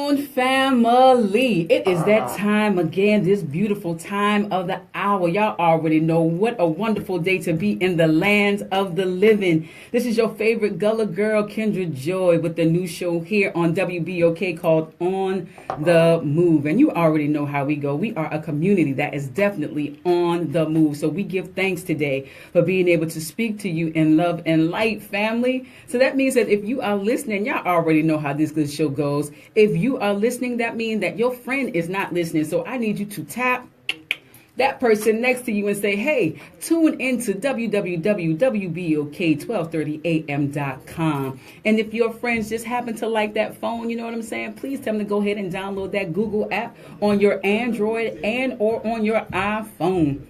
afternoon, family. It is that time again, this beautiful time of the hour. Y'all already know what a wonderful day to be in the land of the living. This is your favorite Gullah girl, Kyndra Joi, with the new show here on WBOK called On the Move. And you already know how we go. We are a community that is definitely on the move. So we give thanks today for being able to speak to you in love and light, family. So that means that if you are listening, y'all already know how this good show goes. If you are listening, that means that your friend is not listening. So I need you to tap that person next to you and say, hey, tune into www.WBOK1230am.com. And if your friends just happen to like that phone, you know what I'm saying? Please tell them to go ahead and download that Google app on your Android and or on your iPhone.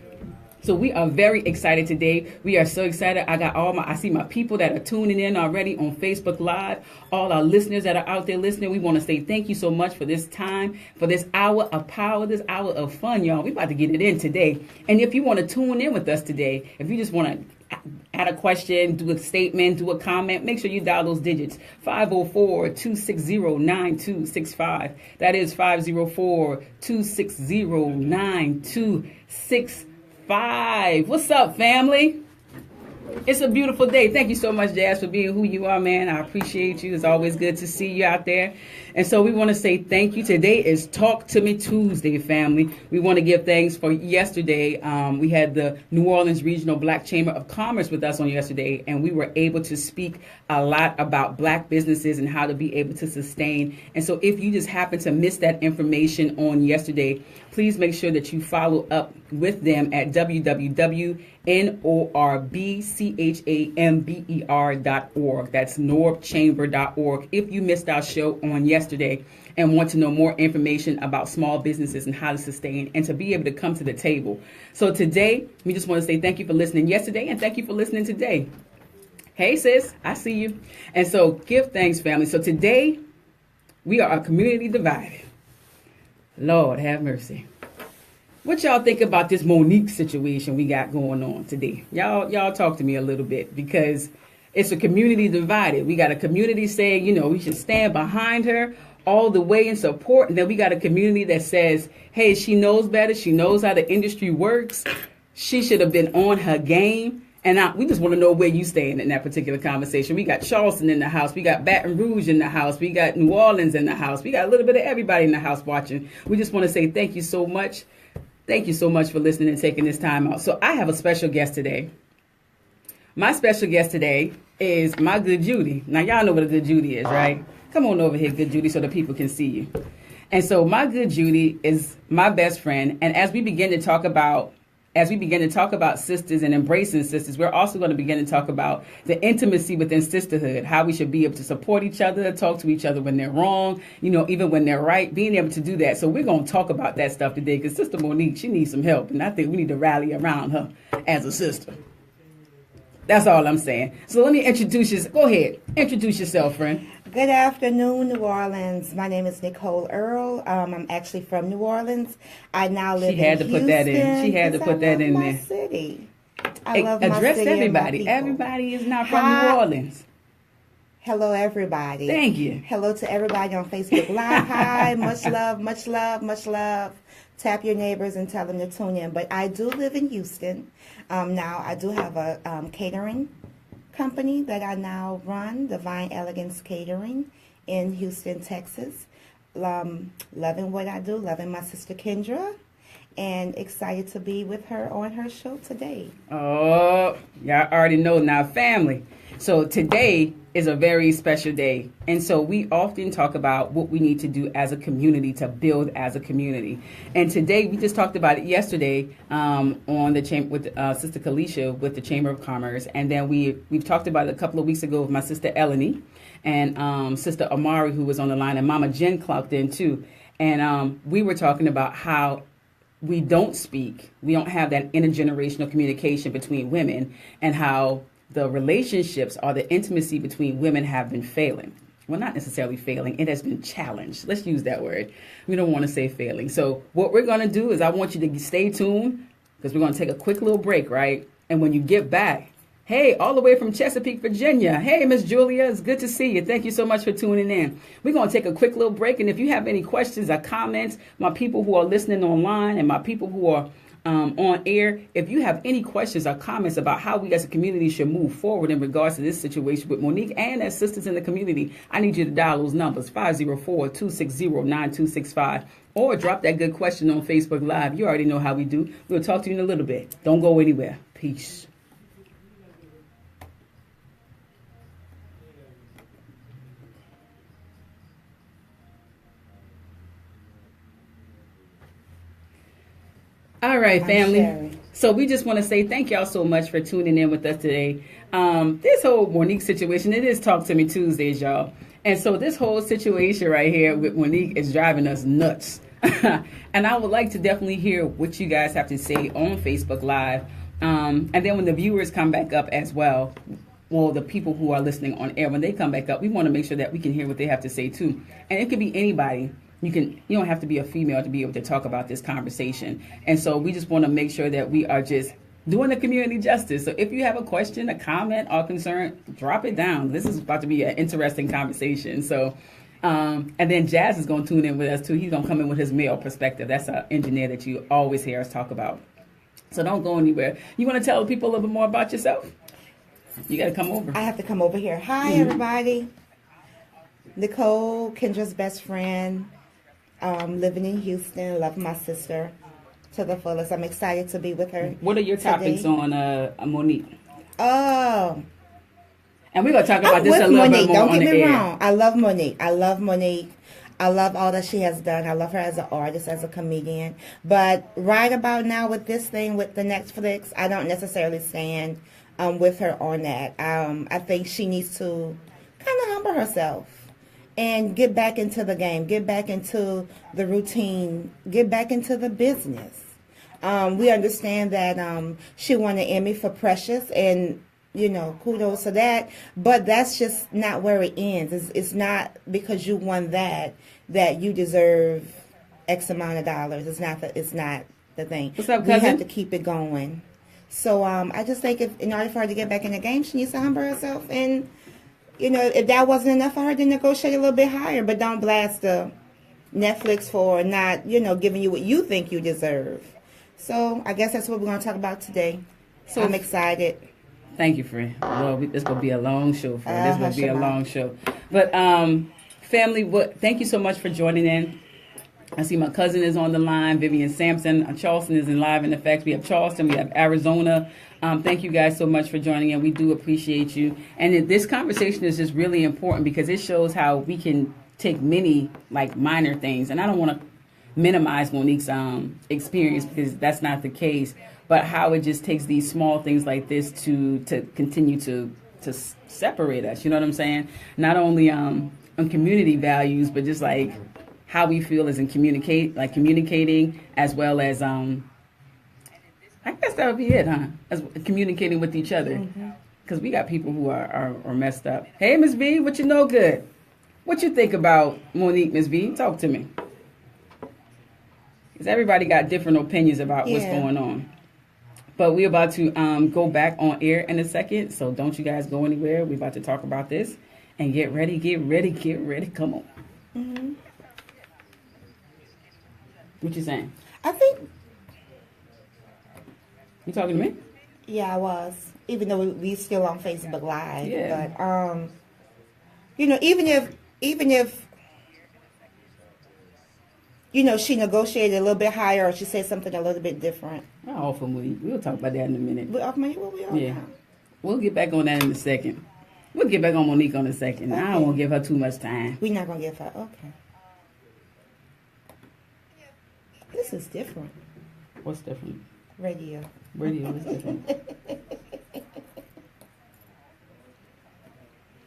So we are very excited today. We are so excited. I see my people that are tuning in already on Facebook Live. All our listeners that are out there listening, we want to say thank you so much for this time, for this hour of power, this hour of fun, y'all. We about to get it in today. And if you want to tune in with us today, if you just want to add a question, do a statement, do a comment, make sure you dial those digits. 504-260-9265. That is 504-260-9265. What's up, family? It's a beautiful day. Thank you so much, Jazz, for being who you are, man. I appreciate you. It's always good to see you out there. And so we want to say thank you. Today is Talk to Me Tuesday, family. We want to give thanks for yesterday. We had the New Orleans Regional Black Chamber of Commerce with us on yesterday, and we were able to speak a lot about black businesses and how to be able to sustain. And so if you just happen to miss that information on yesterday, please make sure that you follow up with them at www.norbchamber.org. That's norbchamber.org. If you missed our show on yesterday and want to know more information about small businesses and how to sustain and to be able to come to the table. So today, we just want to say thank you for listening yesterday and thank you for listening today. Hey, sis, I see you. And so give thanks, family. So today, we are a community divided. Lord have mercy. What y'all think about this Monique situation we got going on today? Y'all talk to me a little bit, because it's a community divided. We got a community saying, you know, we should stand behind her all the way in support. And then we got a community that says, hey, she knows better. She knows how the industry works. She should have been on her game. And we just want to know where you stand in that particular conversation. We got Charleston in the house. We got Baton Rouge in the house. We got New Orleans in the house. We got a little bit of everybody in the house watching. We just want to say thank you so much. Thank you so much for listening and taking this time out. So I have a special guest today. My special guest today is my good Judy. Now, y'all know what a good Judy is, right? Come on over here, good Judy, so the people can see you. And so my good Judy is my best friend. And as we begin to talk about sisters and embracing sisters, we're also going to begin to talk about the intimacy within sisterhood, how we should be able to support each other, talk to each other when they're wrong, you know, even when they're right, being able to do that. So we're going to talk about that stuff today, because Sister Monique, she needs some help. And I think we need to rally around her as a sister. That's all I'm saying. So let me introduce you. Go ahead. Introduce yourself, friend. Good afternoon, New Orleans. My name is Nichole Earl. I'm actually from New Orleans. I now live in Houston. She had to put that in. She had to put that in there. City. I love my city. Address everybody. Everybody is not from New Orleans. Hello, everybody. Thank you. Hello to everybody on Facebook Live. Hi, much love, much love, much love. Tap your neighbors and tell them to tune in. But I do live in Houston. Now, I do have a catering company that I now run, Divine Elegance Catering in Houston, Texas. Loving what I do, loving my sister Kyndra, and excited to be with her on her show today. Oh, y'all already know now, family. So today is a very special day. And so we often talk about what we need to do as a community to build as a community. And today, we just talked about it yesterday on the chamber with Sister Kalisha with the Chamber of Commerce. And then we've talked about it a couple of weeks ago with my sister Eleni and Sister Amari, who was on the line, and Mama Jen clocked in too. And we were talking about how we don't speak. We don't have that intergenerational communication between women, and how the relationships or the intimacy between women have been failing. Well, not necessarily failing. It has been challenged. Let's use that word. We don't want to say failing. So what we're going to do is I want you to stay tuned, because we're going to take a quick little break, right? And when you get back, Hey, all the way from Chesapeake, Virginia. Hey, Miss Julia, it's good to see you. Thank you so much for tuning in. We're going to take a quick little break, and if you have any questions or comments, my people who are listening online and my people who are on air, if you have any questions or comments about how we as a community should move forward in regards to this situation with Monique and as sisters in the community, I need you to dial those numbers, 504-260-9265, or drop that good question on Facebook Live. You already know how we do. We'll talk to you in a little bit. Don't go anywhere. Peace. All right, family. So we just want to say thank y'all so much for tuning in with us today. This whole Monique situation, it is Talk to Me Tuesdays, y'all. And so this whole situation right here with Monique is driving us nuts. And I would like to definitely hear what you guys have to say on Facebook Live. And then when the viewers come back up as well, the people who are listening on air, when they come back up, we want to make sure that we can hear what they have to say too. And it could be anybody. You don't have to be a female to be able to talk about this conversation. And so we just want to make sure that we are just doing the community justice. So if you have a question, a comment, or concern, drop it down. This is about to be an interesting conversation. So, and then Jazz is going to tune in with us too. He's going to come in with his male perspective. That's an engineer that you always hear us talk about. So don't go anywhere. You want to tell people a little bit more about yourself? You got to come over. I have to come over here. Hi, everybody. Nichole, Kyndra's best friend. Living in Houston, love my sister to the fullest. I'm excited to be with her. What are your topics on Monique? Oh. And we're going to talk about this a little Monique. bit more Don't on get the me air. wrong. I love Monique. I love Monique. I love all that she has done. I love her as an artist, as a comedian. But right about now with this thing with the Netflix, I don't necessarily stand with her on that. I think she needs to kind of humble herself and get back into the game, get back into the routine, get back into the business. We understand that she won an Emmy for Precious, and, kudos to that. But that's just not where it ends. It's not because you won that you deserve X amount of dollars. It's not the thing. What's up, we cousin? have to keep it going. So I just think in order for her to get back in the game, she needs to humble herself and, if that wasn't enough for her, to negotiate a little bit higher. But don't blast the Netflix for not, giving you what you think you deserve. So I guess that's what we're going to talk about today. So I'm excited. Thank you, friend. Well, this going to be a long show, friend. This going to be a long show. But family, thank you so much for joining in. I see my cousin is on the line, Vivian Sampson. Charleston is in live in effect. We have Charleston, we have Arizona. Thank you guys so much for joining in. We do appreciate you. And this conversation is just really important because it shows how we can take many minor things. And I don't want to minimize Monique's experience because that's not the case. But how it just takes these small things like this to continue to separate us. You know what I'm saying? Not only on community values, but just how we feel as in communicating, as well as I guess that would be it, huh? As communicating with each other, because we got people who are messed up. Hey, Miss V, what you know good? What you think about Monique, Miss V? Talk to me. Because everybody got different opinions about what's going on. But we're about to go back on air in a second, so don't you guys go anywhere. We're about to talk about this. And get ready. Come on. Mm-hmm. What you saying? I think... You talking to me? Yeah, I was. Even though we still on Facebook Live. Yeah. But, even if she negotiated a little bit higher or she said something a little bit different. We'll talk about that in a minute. Yeah. We'll get back on that in a second. We'll get back on Monique in a second. Okay. I don't want to give her too much time. We're not going to give her. Okay. This is different. What's different? Radio is different.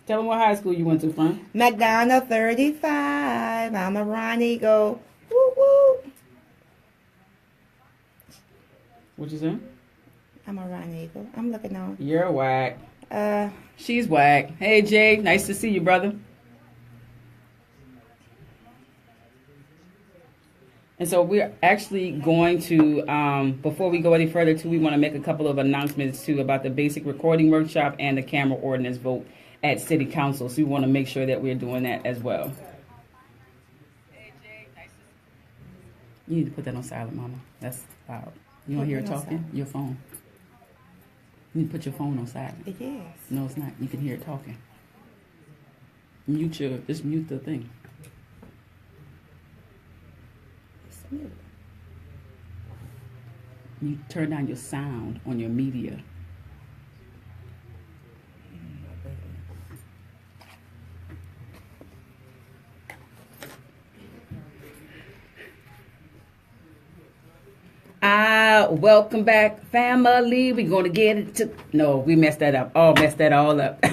Tell them what high school you went to, friend. McDonald 35. I'm a Ronnie. Go. Woo woo. What you saying? I'm a Ronnie. Go. I'm looking on. You're whack. She's whack. Hey, Jay. Nice to see you, brother. And so we're actually going to, before we go any further, too, we want to make a couple of announcements, too, about the basic recording workshop and the camera ordinance vote at City Council. So we want to make sure that we're doing that as well. You need to put that on silent, Mama. That's loud. You want to hear her talking? Your phone. You need to put your phone on silent. It is. No, it's not. You can hear it talking. Just mute the thing. You turn down your sound on your media. Welcome back, family. We're going to get into... No, we messed that up. Messed that all up.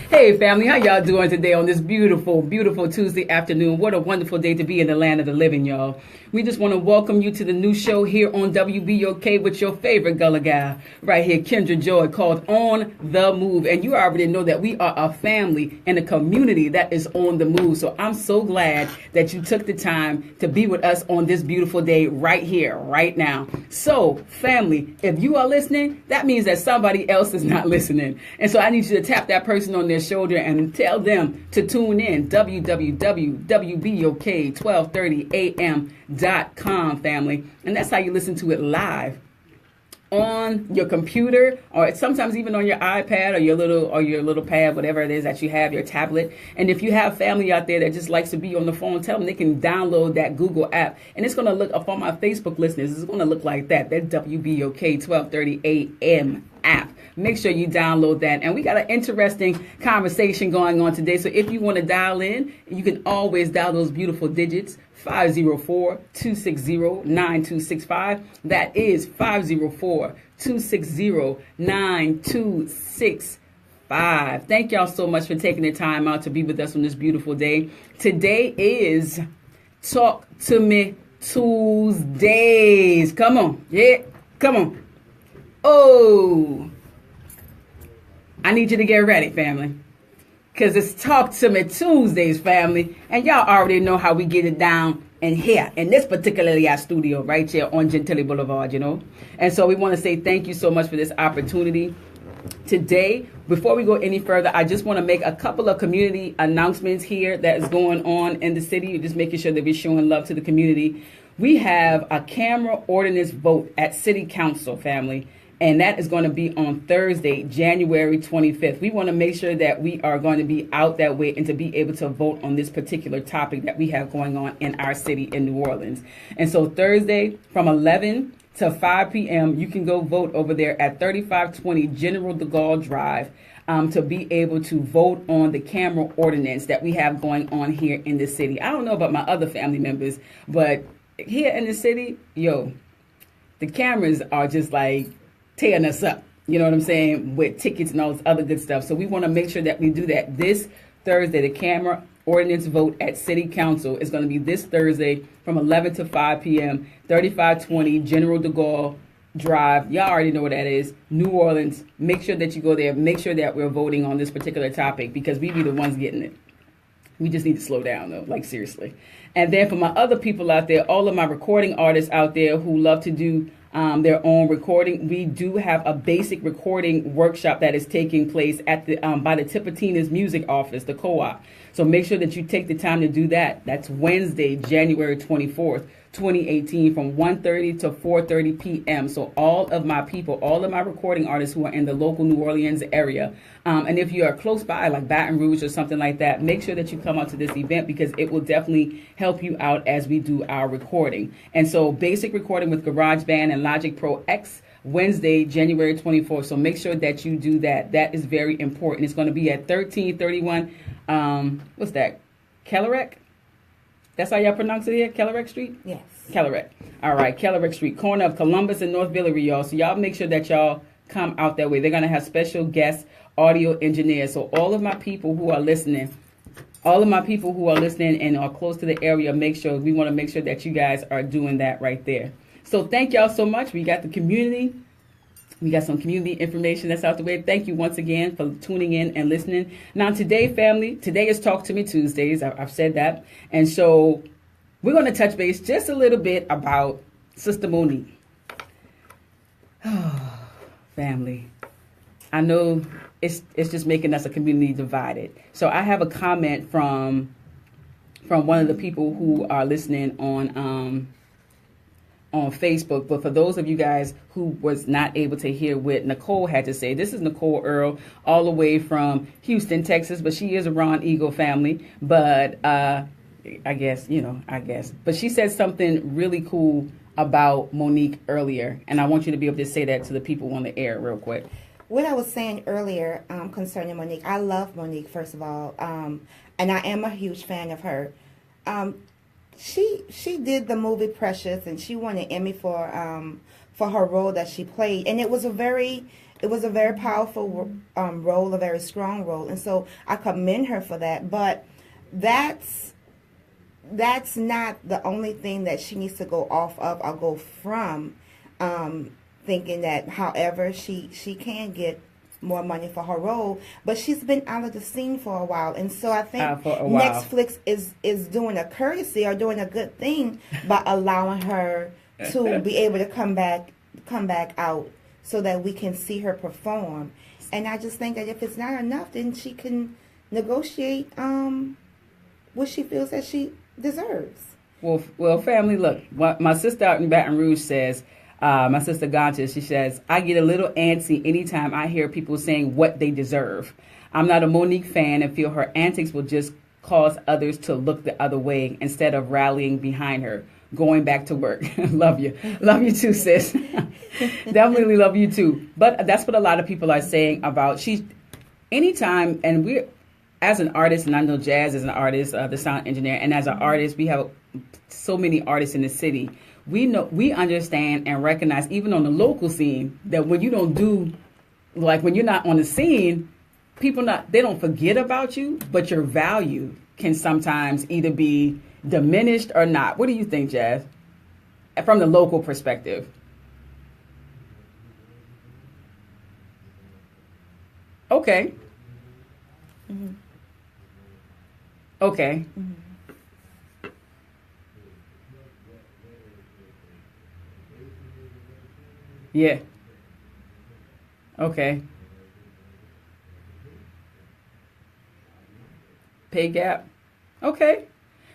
Hey, family, how y'all doing today on this beautiful, beautiful Tuesday afternoon? What a wonderful day to be in the land of the living, y'all. We just want to welcome you to the new show here on WBOK with your favorite Gullah guy right here, Kyndra Joi, called On the Move. And you already know that we are a family and a community that is on the move. So I'm so glad that you took the time to be with us on this beautiful day right here, right now. So, family, if you are listening, that means that somebody else is not listening. And so I need you to tap that person on their shoulder and tell them to tune in. www.WBOK1230am.com, family. And that's how you listen to it live on your computer, or sometimes even on your iPad or your little pad, whatever it is that you have, your tablet. And if you have family out there that just likes to be on the phone, tell them they can download that Google app. And it's going to look up on my Facebook listeners. It's going to look like that WBOK 1230 AM app. Make sure you download that. And we got an interesting conversation going on today. So if you want to dial in, you can always dial those beautiful digits, 504-260-9265. That is 504-260-9265. Thank y'all so much for taking the time out to be with us on this beautiful day. Today is Talk to Me Tuesdays. Come on. Yeah, come on. Oh, I need you to get ready, family, because it's Talk to Me Tuesdays, family, and y'all already know how we get it down in here, in this particularly our studio right here on Gentilly Boulevard, you know. And so we want to say thank you so much for this opportunity today. Before we go any further, I just want to make a couple of community announcements here that is going on in the city, just making sure that we're showing love to the community. We have a camera ordinance vote at City Council, family. And that is going to be on Thursday, January 25th. We want to make sure that we are going to be out that way and to be able to vote on this particular topic that we have going on in our city in New Orleans. And so Thursday from 11 to 5 p.m., you can go vote over there at 3520 General de Gaulle Drive to be able to vote on the camera ordinance that we have going on here in the city. I don't know about my other family members, but here in the city, the cameras are just like tearing us up, you know what I'm saying, with tickets and all this other good stuff. So we want to make sure that we do that this Thursday. The camera ordinance vote at City Council is going to be this Thursday from 11 to 5 p.m., 3520 General de Gaulle Drive. Y'all already know what that is, New Orleans. Make sure that you go there. Make sure that we're voting on this particular topic because we be the ones getting it. We just need to slow down, though, like seriously. And then for my other people out there, all of my recording artists out there who love to do their own recording, we do have a basic recording workshop that is taking place at the by the Tipitina's Music Office, the co-op. So make sure that you take the time to do that. That's Wednesday, January 24th, 2018 from 1:30 to 4:30 p.m. So all of my people, all of my recording artists who are in the local New Orleans area, and if you are close by, like Baton Rouge or something like that, make sure that you come out to this event because it will definitely help you out as we do our recording. And so basic recording with GarageBand and Logic Pro X, Wednesday, January 24th. So make sure that you do that. That is very important. It's going to be at 1331, what's that, Kellerick? That's how y'all pronounce it here? Kellerick Street? Yes. Kellerick. All right, Kellerick Street, corner of Columbus and North Villery, y'all. So y'all make sure that y'all come out that way. They're going to have special guest audio engineers. So all of my people who are listening, and are close to the area, we want to make sure that you guys are doing that right there. So thank y'all so much. We got the community. We got some community information that's out the way. Thank you once again for tuning in and listening. Now today, family, today is Talk to Me Tuesdays. I've said that. And so we're going to touch base just a little bit about Sister Monique. Oh, family. I know it's just making us a community divided. So I have a comment from one of the people who are listening on Facebook. But for those of you guys who was not able to hear what Nichole had to say, this is Nichole Earl, all the way from Houston, Texas. But she is a Ron Eagle family. But I guess. But she said something really cool about Monique earlier. And I want you to be able to say that to the people on the air real quick. What I was saying earlier concerning Monique, I love Monique, first of all, and I am a huge fan of her. She did the movie Precious, and she won an Emmy for her role that she played, and it was a very powerful role, a very strong role, and so I commend her for that. But that's not the only thing that she needs to go off of or go from. Thinking that, however, she can get more money for her role, but she's been out of the scene for a while, and so I think Netflix is doing a courtesy or doing a good thing by allowing her to be able to come back out so that we can see her perform. And I just think that if it's not enough, then she can negotiate what she feels that she deserves. Well, family, look, what my sister out in Baton Rouge says. My sister Ganta, she says, I get a little antsy anytime I hear people saying what they deserve. I'm not a Monique fan and feel her antics will just cause others to look the other way instead of rallying behind her. Going back to work. Love you. Love you too, sis. Definitely love you too. But that's what a lot of people are saying about anytime, and we're, as an artist, and I know Jazz is an artist, the sound engineer, and as an artist, we have so many artists in the city. We understand and recognize, even on the local scene, that when you don't do, like when you're not on the scene, they don't forget about you, but your value can sometimes either be diminished or not. What do you think, Jazz? From the local perspective. Okay. Mm-hmm. Okay. Mm-hmm. Yeah. Okay. Pay gap. Okay.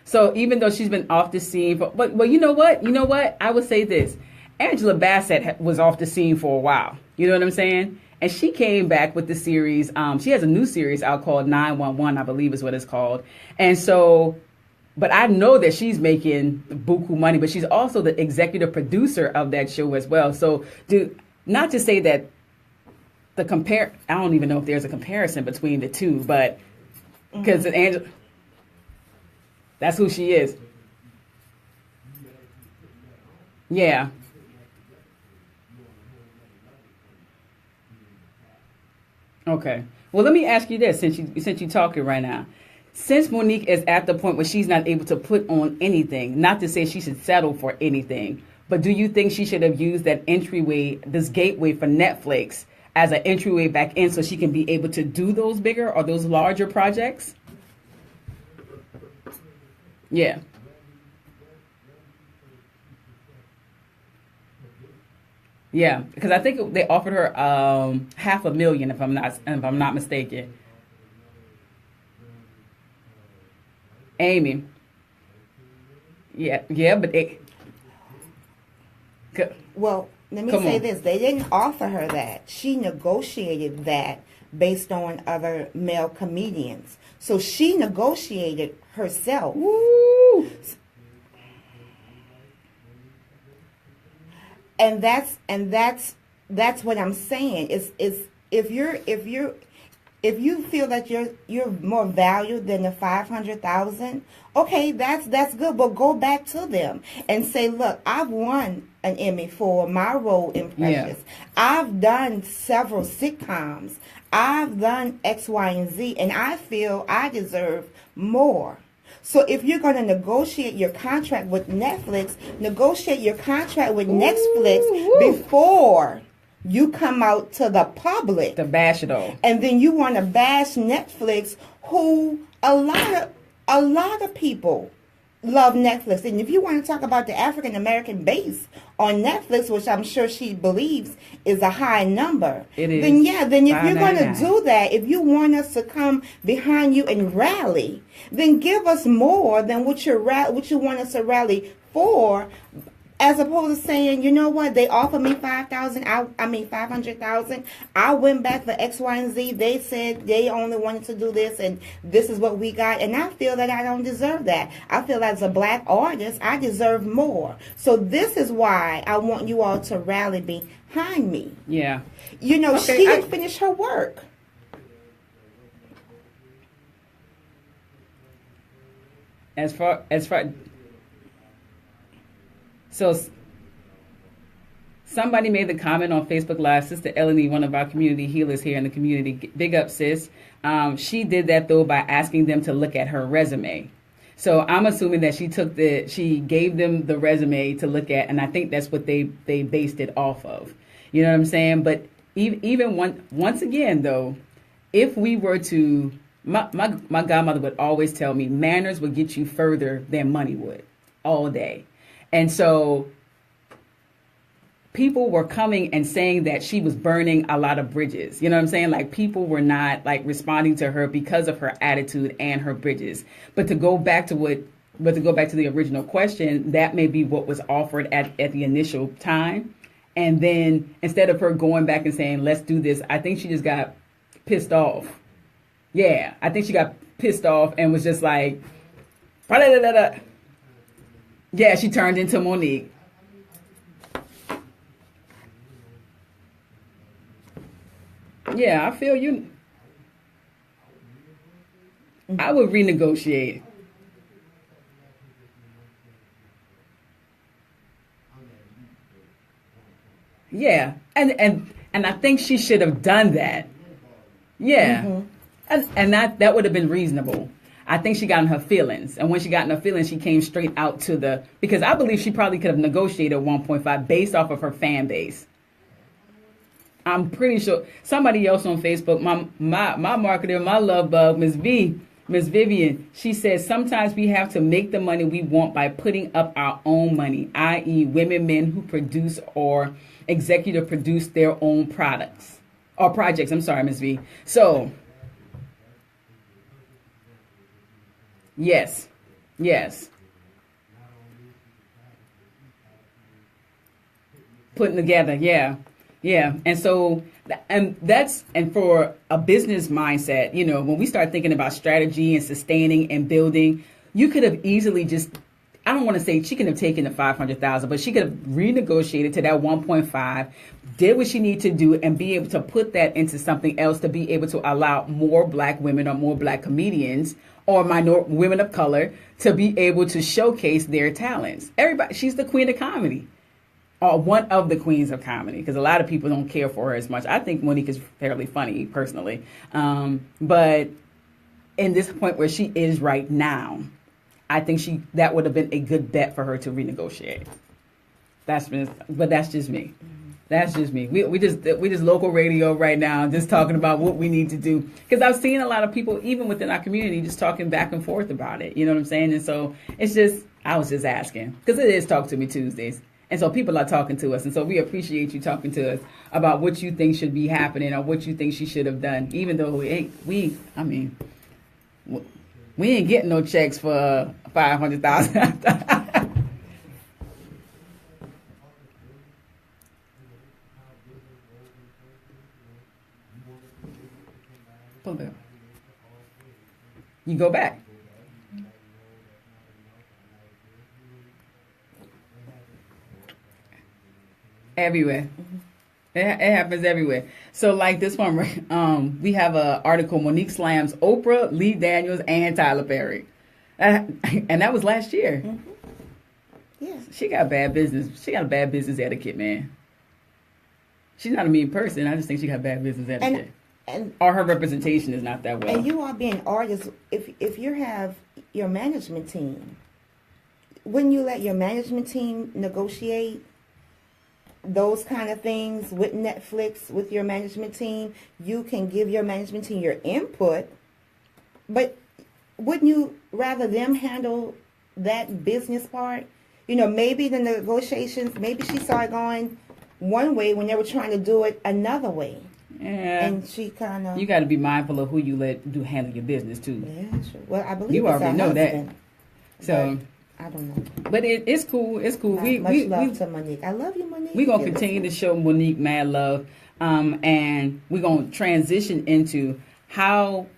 So even though she's been off the scene, but you know what? I would say this. Angela Bassett was off the scene for a while. You know what I'm saying? And she came back with the series. She has a new series out called 911, I believe is what it's called. And so, but I know that she's making buku money, but she's also the executive producer of that show as well. So not to say that I don't even know if there's a comparison between the two, but because Angela, that's who she is. Yeah. Okay. Well, let me ask you this, since you're talking right now. Since Monique is at the point where she's not able to put on anything, not to say she should settle for anything, but do you think she should have used that entryway, this gateway for Netflix as an entryway back in so she can be able to do those bigger or those larger projects? Yeah. Yeah, because I think they offered her $500,000 if I'm not mistaken. Amy. Yeah, but well, let me say this. They didn't offer her that. She negotiated that based on other male comedians. So she negotiated herself. Woo! And that's what I'm saying. Is if you feel that you're more valued than the 500,000, okay, that's good. But go back to them and say, look, I've won an Emmy for my role in Precious. Yeah. I've done several sitcoms. I've done X, Y, and Z, and I feel I deserve more. So if you're going to negotiate your contract with Netflix, negotiate your contract with Netflix before you come out to the public. To bash it all. And then you want to bash Netflix, who a lot of people love Netflix. And if you want to talk about the African American base on Netflix, which I'm sure she believes is a high number, it is. Then if you're going to do that, if you want us to come behind you and rally, then give us more than what you want us to rally for. As opposed to saying, you know what, they offered me $500,000. I went back for X, Y, and Z. They said they only wanted to do this, and this is what we got. And I feel that I don't deserve that. I feel as a black artist, I deserve more. So this is why I want you all to rally behind me. Yeah. You know, okay, she didn't finish her work. As far. So somebody made the comment on Facebook Live, Sister Eleni, one of our community healers here in the community. Big up, sis. She did that, though, by asking them to look at her resume. So I'm assuming that she gave them the resume to look at, and I think that's what they based it off of. You know what I'm saying? But even once again, though, if we were to, my godmother would always tell me, manners would get you further than money would, all day. And so people were coming and saying that she was burning a lot of bridges. You know what I'm saying? Like, people were not like responding to her because of her attitude and her bridges. But to go back to the original question, that may be what was offered at the initial time. And then instead of her going back and saying, let's do this, I think she just got pissed off. Yeah, I think she got pissed off and was just like, yeah, she turned into Monique. Yeah, I feel you. I would renegotiate. Yeah, and I think she should have done that. Yeah, and that would have been reasonable. I think she got in her feelings. And when she got in her feelings, she came straight out to because I believe she probably could have negotiated 1.5 based off of her fan base. I'm pretty sure somebody else on Facebook, my marketer, my love bug, Miss Vivian, she says sometimes we have to make the money we want by putting up our own money, i.e. women, men who produce or executive produce their own products or projects. I'm sorry, Miss V. So, yes. Putting together, yeah. And so, and for a business mindset, you know, when we start thinking about strategy and sustaining and building, you could have easily just, I don't want to say she could have taken the 500,000, but she could have renegotiated to that 1.5, did what she needed to do, and be able to put that into something else to be able to allow more black women or more black comedians or women of color to be able to showcase their talents. Everybody, she's the queen of comedy. Or one of the queens of comedy, because a lot of people don't care for her as much. I think Monique is fairly funny, personally. But in this point where she is right now, I think that would have been a good bet for her to renegotiate. But that's just me. That's just me. We just local radio right now, just talking about what we need to do. Because I've seen a lot of people, even within our community, just talking back and forth about it. You know what I'm saying? And so I was just asking. Because it is Talk to Me Tuesdays. And so people are talking to us. And so we appreciate you talking to us about what you think should be happening or what you think she should have done. Even though we ain't getting no checks for $500,000. You go back. Everywhere. It happens everywhere. So like this one, we have an article, Monique slams Oprah, Lee Daniels, and Tyler Perry. And that was last year. Mm-hmm. Yes. She got bad business. She got a bad business etiquette, man. She's not a mean person. I just think she got bad business etiquette. Or her representation is not that well. And you all being artists, if you have your management team, wouldn't you let your management team negotiate those kind of things with Netflix, with your management team? You can give your management team your input, but wouldn't you rather them handle that business part, maybe the negotiations, maybe she saw it going one way when they were trying to do it another way. Yeah. And she kind of... You got to be mindful of who you let handle your business, too. Yeah, sure. Well, I believe you it's already know husband, that. So... I don't know. But it's cool. It's cool. Much love to Monique. I love you, Monique. We're going to continue to show Monique mad love. And we're going to transition into how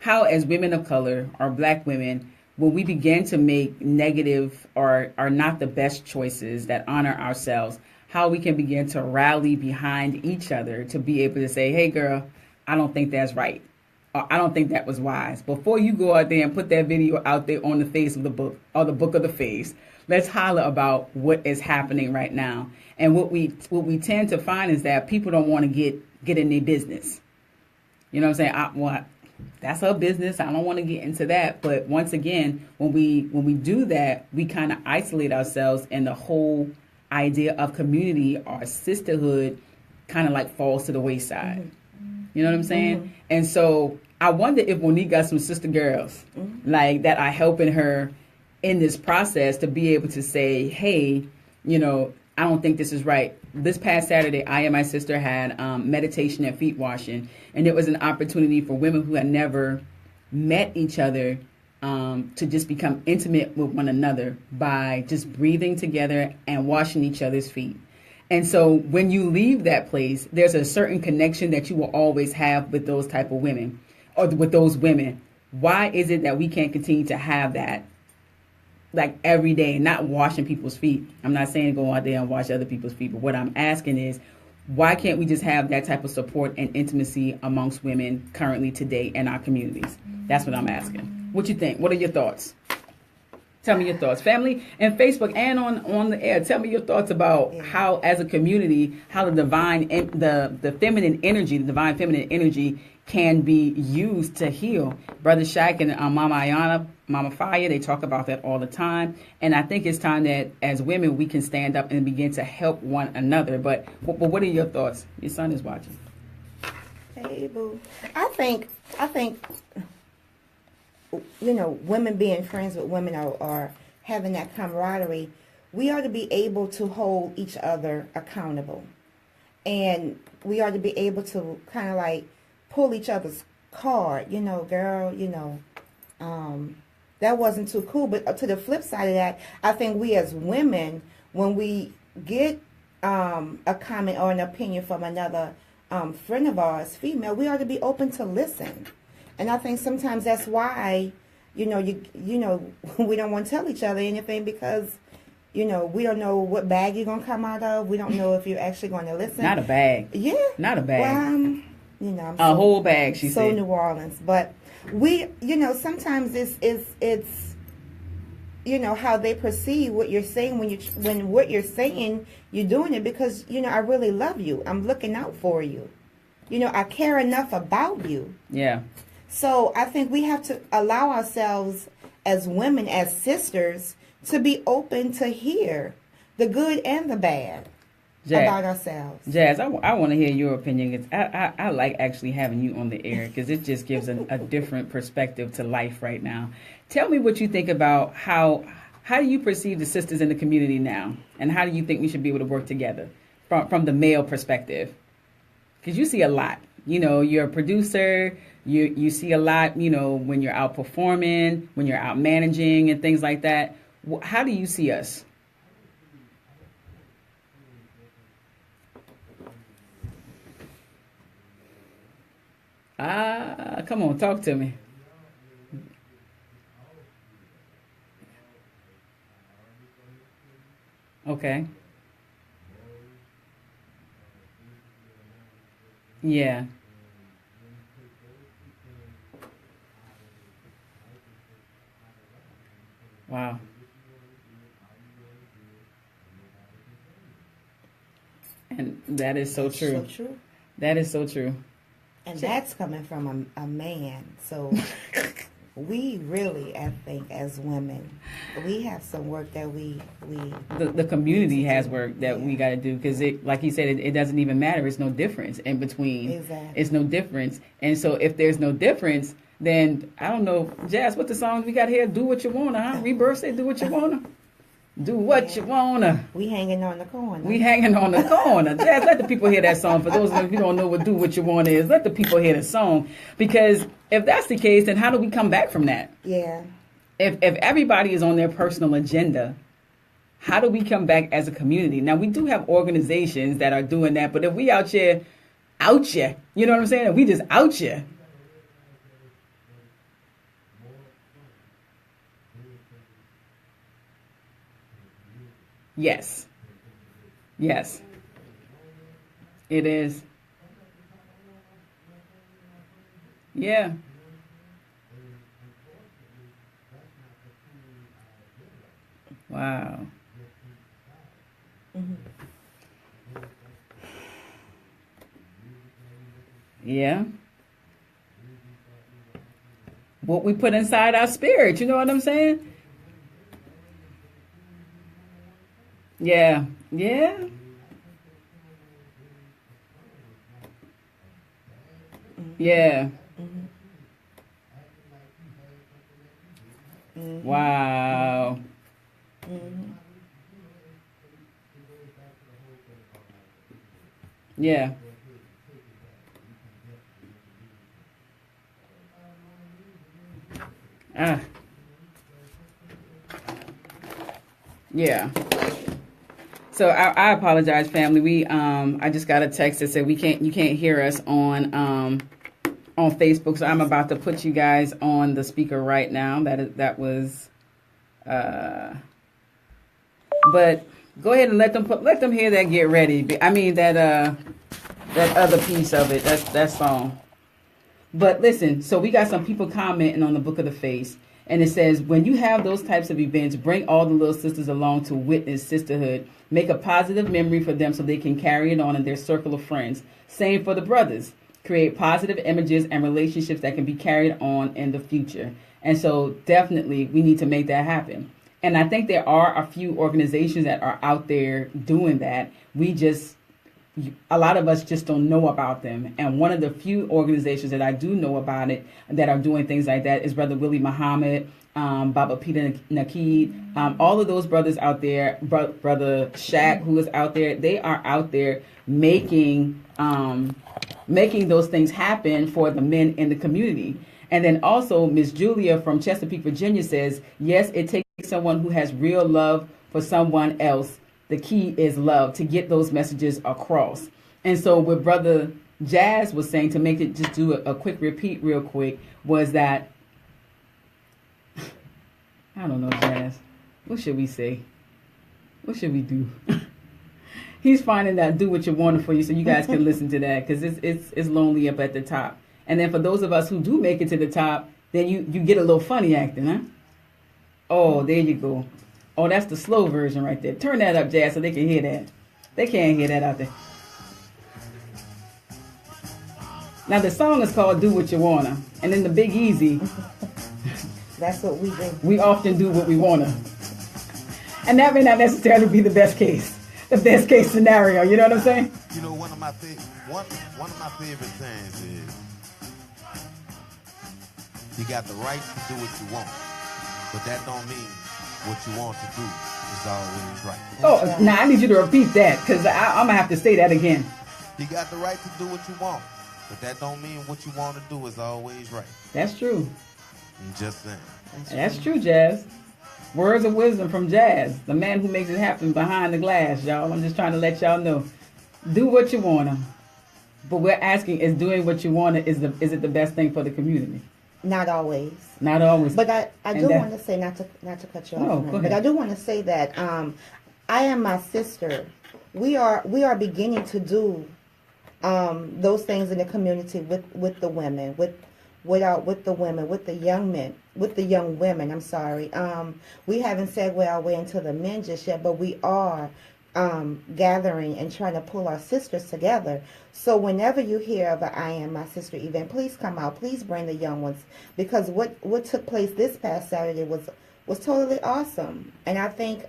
as women of color or black women, when we begin to make negative or are not the best choices that honor ourselves, how we can begin to rally behind each other to be able to say, hey, girl, I don't think that's right. Or I don't think that was wise. Before you go out there and put that video out there on the face of the book or the book of the face, let's holler about what is happening right now. And what we tend to find is that people don't want to get in their business. You know what I'm saying? That's her business. I don't want to get into that. But once again, when we do that, we kind of isolate ourselves, and the whole idea of community or sisterhood kind of like falls to the wayside. Mm-hmm. You know what I'm saying? Mm-hmm. And so I wonder if Monique got some sister girls like that are helping her in this process to be able to say, hey, I don't think this is right. This past Saturday, I and my sister had meditation and feet washing. And it was an opportunity for women who had never met each other to just become intimate with one another by just breathing together and washing each other's feet. And so when you leave that place, there's a certain connection that you will always have with those type of women or with those women. Why is it that we can't continue to have that like every day, not washing people's feet? I'm not saying go out there and wash other people's feet, but what I'm asking is, why can't we just have that type of support and intimacy amongst women currently today in our communities? That's what I'm asking. What you think? What are your thoughts? Tell me your thoughts, family, and Facebook, and on the air. Tell me your thoughts about how, as a community, how the feminine energy, the divine feminine energy, can be used to heal. Brother Shaq and Mama Ayana, Mama Fire, they talk about that all the time, and I think it's time that as women we can stand up and begin to help one another. But what are your thoughts? Your son is watching. Hey, boo. I think. Women being friends with women or having that camaraderie, we ought to be able to hold each other accountable. And we ought to be able to kind of like pull each other's card. Girl, that wasn't too cool. But to the flip side of that, I think we as women, when we get a comment or an opinion from another friend of ours, female, we ought to be open to listen. And I think sometimes that's why, we don't want to tell each other anything because, we don't know what bag you're going to come out of. We don't know if you're actually going to listen. Not a bag. Yeah. Not a bag. Well, I'm a whole bag, she so said. New Orleans. But we, sometimes it's how they perceive what you're saying when what you're saying, you're doing it because, I really love you. I'm looking out for you. I care enough about you. Yeah. So I think we have to allow ourselves as women, as sisters, to be open to hear the good and the bad about ourselves. Jazz, I want to hear your opinion. I like actually having you on the air because it just gives a different perspective to life right now. Tell me what you think about how do you perceive the sisters in the community now, and how do you think we should be able to work together from the male perspective? Because you see a lot. You're a producer. You see a lot, when you're out performing, when you're out managing and things like that. How do you see us? Come on, talk to me. Okay. Yeah. Wow. And that is so true. So true. That is so true. And that's coming from a man. So we really, I think, as women, we have some work that we the community has work that we got to do, because like you said, it doesn't even matter. It's no difference in between. Exactly. It's no difference. And so if there's no difference, then I don't know, Jazz, what the songs we got here? Do what you wanna, huh? Rebirth say do what you wanna. Do what you wanna. We hanging on the corner. We hanging on the corner. Jazz, let the people hear that song. For those of you who don't know what do what you wanna is, let the people hear the song. Because if that's the case, then how do we come back from that? Yeah. If everybody is on their personal agenda, how do we come back as a community? Now, we do have organizations that are doing that, but if we out here, you know what I'm saying? If we just out here. Yes. Yes. It is. Yeah. Wow. Yeah. What we put inside our spirit, you know what I'm saying? Yeah. Yeah. Yeah. Wow. Yeah. Yeah. So I apologize, family. We I just got a text that said you can't hear us on Facebook. So I'm about to put you guys on the speaker right now. That was but go ahead and let them hear that. Get ready. I mean that other piece of it. That song. But listen, so we got some people commenting on the Book of the Face, and it says, when you have those types of events, bring all the little sisters along to witness sisterhood. Make a positive memory for them so they can carry it on in their circle of friends. Same for the brothers. Create positive images and relationships that can be carried on in the future. And so definitely we need to make that happen. And I think there are a few organizations that are out there doing that. A lot of us just don't know about them. And one of the few organizations that I do know about it that are doing things like that is Brother Willie Muhammad, Baba Peter Nakeed, all of those brothers out there, Brother Shaq, who is out there, they are out there making those things happen for the men in the community. And then also Miss Julia from Chesapeake, Virginia says, yes, it takes someone who has real love for someone else. The key is love to get those messages across. And so what Brother Jazz was saying, to make it just do a quick repeat real quick, was that, I don't know, Jazz, what should we say? What should we do? He's finding that do what you want for you, so you guys can listen to that, because it's lonely up at the top. And then for those of us who do make it to the top, then you get a little funny acting, huh? Oh, there you go. Oh, that's the slow version right there. Turn that up, Jazz, so they can hear that. They can't hear that out there. Now, the song is called Do What You Wanna. And in the Big Easy, that's what we do. We often do what we wanna. And that may not necessarily be the best case scenario. You know what I'm saying? You know, one of my favorite things is you got the right to do what you want, but that don't mean what you want to do is always right. Oh, now I need you to repeat that, because I'm going to have to say that again. You got the right to do what you want, but that don't mean what you want to do is always right. That's true. I'm just saying. That's true, Jazz. Words of wisdom from Jazz, the man who makes it happen behind the glass, y'all. I'm just trying to let y'all know. Do what you want to. But we're asking, is doing what you want to, is it the best thing for the community? Not always. Not always. But I do want to say, not to cut you off, but I do want to say that I and my sister, we are beginning to do those things in the community with the women, with the women, with the young men, with the young women. I'm sorry. We haven't segued our way into the men just yet, but we are gathering and trying to pull our sisters together. So whenever you hear of an I Am My Sister event, please come out. Please bring the young ones, because what took place this past Saturday was totally awesome. And I think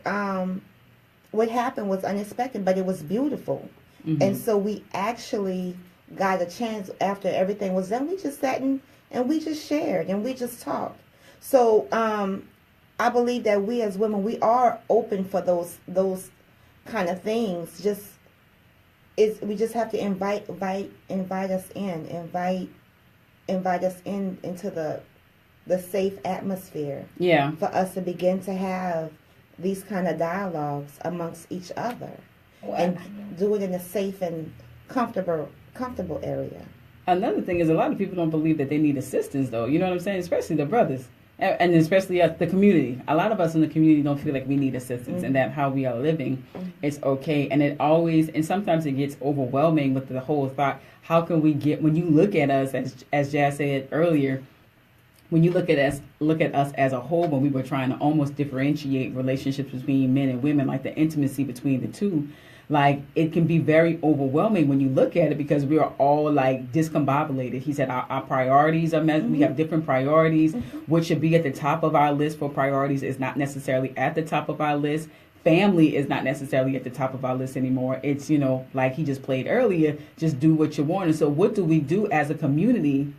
what happened was unexpected, but it was beautiful. Mm-hmm. And so we actually got a chance after everything was done. We just sat and and we just shared and we just talked. So I believe that we as women, we are open for those kind of things. We just have to invite us into the safe atmosphere. Yeah. For us to begin to have these kind of dialogues amongst each other, and do it in a safe and comfortable area. Another thing is, a lot of people don't believe that they need assistance, though. You know what I'm saying? Especially the brothers, and especially the community. A lot of us in the community don't feel like we need assistance, and that how we are living is okay. And it always, and sometimes it gets overwhelming with the whole thought: how can we get? When you look at us, as Jazz said earlier, when you look at us as a whole, when we were trying to almost differentiate relationships between men and women, like the intimacy between the two. Like, it can be very overwhelming when you look at it, because we are all like discombobulated. He said our priorities are we have different priorities. What should be at the top of our list for priorities is not necessarily at the top of our list. Family is not necessarily at the top of our list anymore. It's, like he just played earlier, just do what you want. And so what do we do as a community?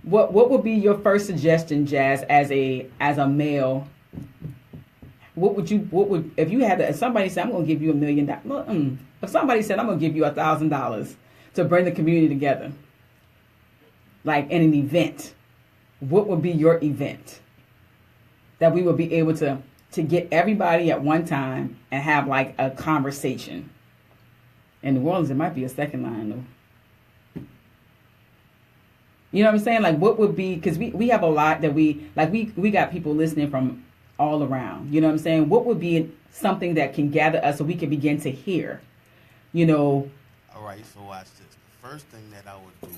What would be your first suggestion, Jazz, as a male? If somebody said, I'm going to give you $1 million, if somebody said, I'm going to give you $1,000 to bring the community together, like in an event, what would be your event that we would be able to get everybody at one time and have like a conversation? In New Orleans, it might be a second line though. You know what I'm saying? Like, what would be, because we have a lot that we got people listening from all around. You know what I'm saying? What would be something that can gather us so we can begin to hear? All right, so watch this. The first thing that I would do,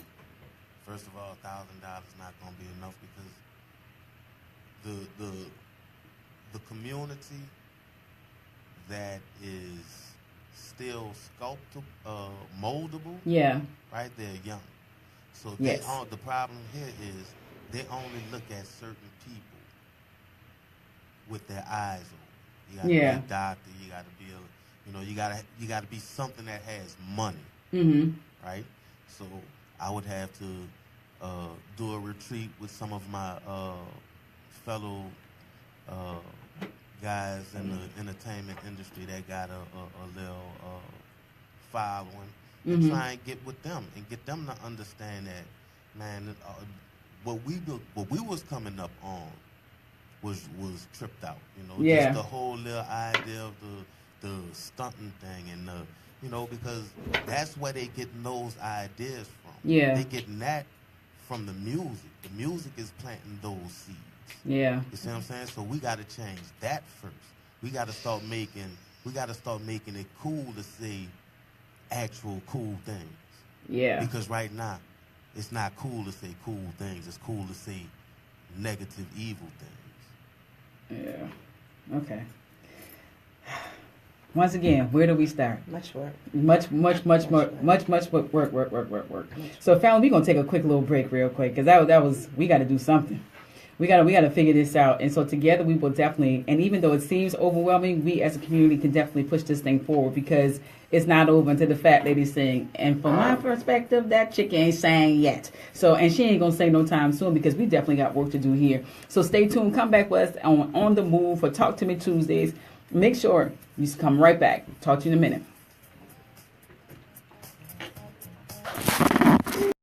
first of all, $1,000 is not going to be enough, because the community that is still moldable, right? They're young. So the problem here is they only look at certain people with their eyes open. You gotta be a doctor. You gotta be you gotta be something that has money, right? So I would have to do a retreat with some of my fellow guys in the entertainment industry that got a little following, and try and get with them and get them to understand that, man, what we was coming up on was tripped out, just the whole little idea of the stunting thing, and because that's where they getting those ideas from. Yeah, they getting that from the music. The music is planting those seeds. Yeah, you see what I'm saying? So we got to change that first. We got to start making it cool to say actual cool things. Yeah, because right now it's not cool to say cool things. It's cool to say negative, evil things. Yeah. Okay. Once again, where do we start? Much work. Much work. So, family, we're gonna take a quick little break, real quick, because that was we got to do something. We gotta figure this out, and so together we will definitely. And even though it seems overwhelming, we as a community can definitely push this thing forward, because it's not over until the fat lady sing. And from my perspective, that chick ain't sang yet. So, and she ain't gonna sing no time soon, because we definitely got work to do here. So stay tuned. Come back with us on the Move for Talk to Me Tuesdays. Make sure you come right back. Talk to you in a minute.